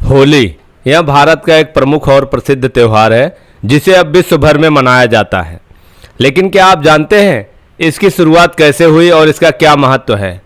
होली यह भारत का एक प्रमुख और प्रसिद्ध त्यौहार है जिसे अब विश्व भर में मनाया जाता है। लेकिन क्या आप जानते हैं इसकी शुरुआत कैसे हुई और इसका क्या महत्व है?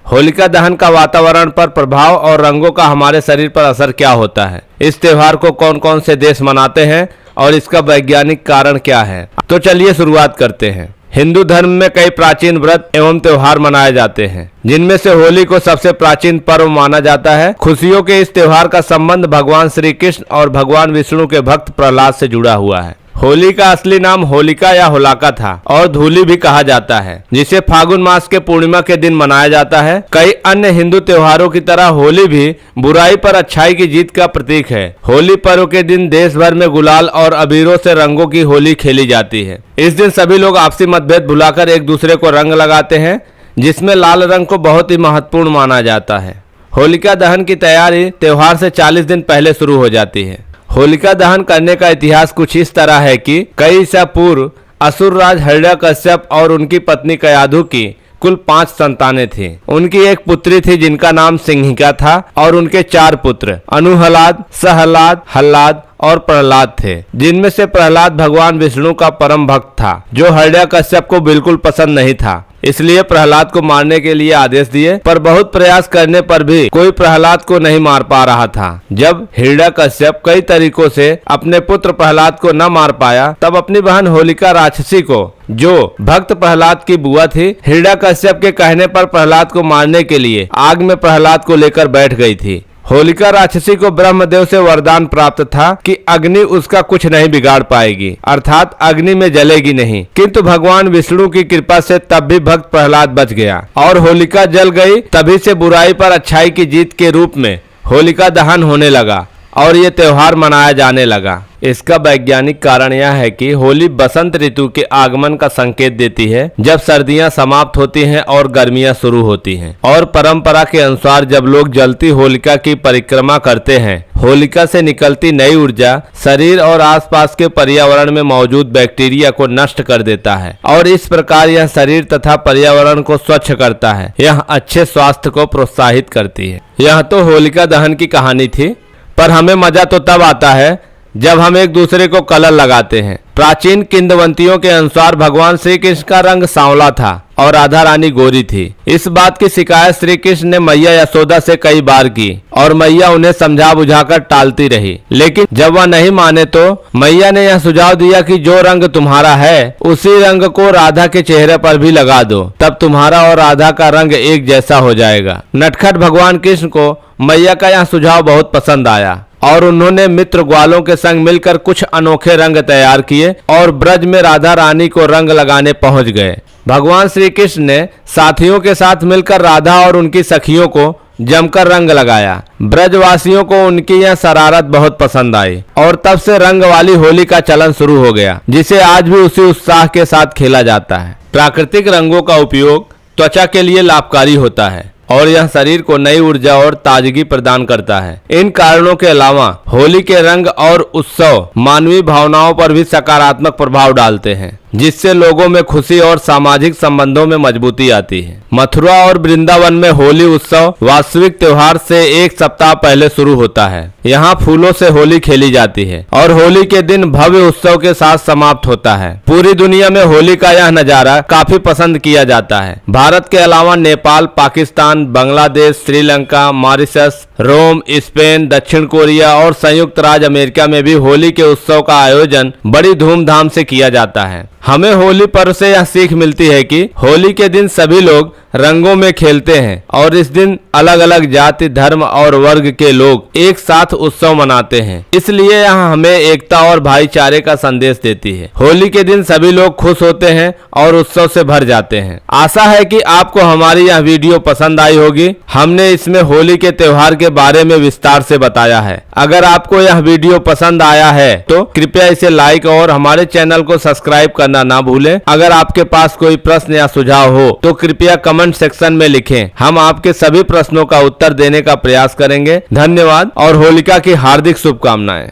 होलिका दहन का वातावरण पर प्रभाव और रंगों का हमारे शरीर पर असर क्या होता है? इस त्यौहार को कौन कौन से देश मनाते हैं और इसका वैज्ञानिक कारण क्या है? तो चलिए शुरुआत करते हैं। हिंदू धर्म में कई प्राचीन व्रत एवं त्योहार मनाए जाते हैं, जिनमें से होली को सबसे प्राचीन पर्व माना जाता है। खुशियों के इस त्योहार का संबंध भगवान श्री कृष्ण और भगवान विष्णु के भक्त प्रहलाद से जुड़ा हुआ है। होली का असली नाम होलिका या होलाका था और धूली भी कहा जाता है, जिसे फागुन मास के पूर्णिमा के दिन मनाया जाता है। कई अन्य हिंदू त्योहारों की तरह होली भी बुराई पर अच्छाई की जीत का प्रतीक है। होली पर्व के दिन देश भर में गुलाल और अबीरों से रंगों की होली खेली जाती है। इस दिन सभी लोग आपसी मतभेद भुलाकर एक दूसरे को रंग लगाते हैं, जिसमें लाल रंग को बहुत ही महत्वपूर्ण माना जाता है। होलिका दहन की तैयारी त्योहार से 40 दिन पहले शुरू हो जाती है। होलिका दहन करने का इतिहास कुछ इस तरह है कि कई ईसा पूर्व असुर राज हिरण्यकश्यप और उनकी पत्नी कयाधु की कुल 5 संतानें थीं। उनकी एक पुत्री थी जिनका नाम सिंहिका था और उनके 4 पुत्र अनुहलाद, सहलाद, हल्लाद और प्रहलाद थे, जिनमें से प्रहलाद भगवान विष्णु का परम भक्त था, जो हिरण्यकश्यप को बिल्कुल पसंद नहीं था। इसलिए प्रहलाद को मारने के लिए आदेश दिए, पर बहुत प्रयास करने पर भी कोई प्रहलाद को नहीं मार पा रहा था। जब हिरण्यकश्यप कई तरीकों से अपने पुत्र प्रहलाद को न मार पाया, तब अपनी बहन होलिका राक्षसी को, जो भक्त प्रहलाद की बुआ थी, हिरण्यकश्यप के कहने पर प्रहलाद को मारने के लिए आग में प्रहलाद को लेकर बैठ गई थी। होलिका राक्षसी को ब्रह्मदेव से वरदान प्राप्त था कि अग्नि उसका कुछ नहीं बिगाड़ पाएगी, अर्थात अग्नि में जलेगी नहीं। किंतु भगवान विष्णु की कृपा से तब भी भक्त प्रहलाद बच गया और होलिका जल गई। तभी से बुराई पर अच्छाई की जीत के रूप में होलिका दहन होने लगा और ये त्योहार मनाया जाने लगा। इसका वैज्ञानिक कारण यह है कि होली बसंत ऋतु के आगमन का संकेत देती है, जब सर्दियां समाप्त होती हैं और गर्मियां शुरू होती हैं। और परंपरा के अनुसार जब लोग जलती होलिका की परिक्रमा करते हैं, होलिका से निकलती नई ऊर्जा शरीर और आसपास के पर्यावरण में मौजूद बैक्टीरिया को नष्ट कर देता है और इस प्रकार यह शरीर तथा पर्यावरण को स्वच्छ करता है। यह अच्छे स्वास्थ्य को प्रोत्साहित करती है। यह तो होलिका दहन की कहानी थी, पर हमें मजा तो तब आता है जब हम एक दूसरे को कलर लगाते हैं। प्राचीन किंवदंतियों के अनुसार भगवान श्री कृष्ण का रंग सांवला था और राधा रानी गोरी थी। इस बात की शिकायत श्री कृष्ण ने मैया यशोदा से कई बार की और मैया उन्हें समझा बुझाकर टालती रही। लेकिन जब वह नहीं माने तो मैया ने यह सुझाव दिया कि जो रंग तुम्हारा है उसी रंग को राधा के चेहरे पर भी लगा दो, तब तुम्हारा और राधा का रंग एक जैसा हो जाएगा। नटखट भगवान कृष्ण को मैया का यह सुझाव बहुत पसंद आया और उन्होंने मित्र ग्वालों के संग मिलकर कुछ अनोखे रंग तैयार किए और ब्रज में राधा रानी को रंग लगाने पहुंच गए। भगवान श्री कृष्ण ने साथियों के साथ मिलकर राधा और उनकी सखियों को जमकर रंग लगाया। ब्रजवासियों को उनकी यह शरारत बहुत पसंद आई और तब से रंग वाली होली का चलन शुरू हो गया, जिसे आज भी उसी उत्साह के साथ खेला जाता है। प्राकृतिक रंगों का उपयोग त्वचा के लिए लाभकारी होता है और यह शरीर को नई ऊर्जा और ताजगी प्रदान करता है। इन कारणों के अलावा होली के रंग और उत्सव मानवीय भावनाओं पर भी सकारात्मक प्रभाव डालते हैं, जिससे लोगों में खुशी और सामाजिक संबंधों में मजबूती आती है। मथुरा और वृंदावन में होली उत्सव वास्तविक त्योहार से 1 सप्ताह पहले शुरू होता है। यहाँ फूलों से होली खेली जाती है और होली के दिन भव्य उत्सव के साथ समाप्त होता है। पूरी दुनिया में होली का यह नजारा काफी पसंद किया जाता है। भारत के अलावा नेपाल, पाकिस्तान, बांग्लादेश, श्रीलंका, मॉरिशस, रोम, स्पेन, दक्षिण कोरिया और संयुक्त राज्य अमेरिका में भी होली के उत्सव का आयोजन बड़ी धूमधाम से किया जाता है। हमें होली पर्व से यह सीख मिलती है कि होली के दिन सभी लोग रंगों में खेलते हैं और इस दिन अलग अलग जाति, धर्म और वर्ग के लोग एक साथ उत्सव मनाते हैं। इसलिए यह हमें एकता और भाईचारे का संदेश देती है। होली के दिन सभी लोग खुश होते हैं और उत्सव से भर जाते हैं। आशा है कि आपको हमारी यह वीडियो पसंद आई होगी। हमने इसमें होली के त्योहार के बारे में विस्तार से बताया है। अगर आपको यह वीडियो पसंद आया है तो कृपया इसे लाइक और हमारे चैनल को सब्सक्राइब करना ना भूलें। अगर आपके पास कोई प्रश्न या सुझाव हो तो कृपया कमेंट सेक्शन में लिखें। हम आपके सभी प्रश्नों का उत्तर देने का प्रयास करेंगे। धन्यवाद और होलिका की हार्दिक शुभकामनाएं।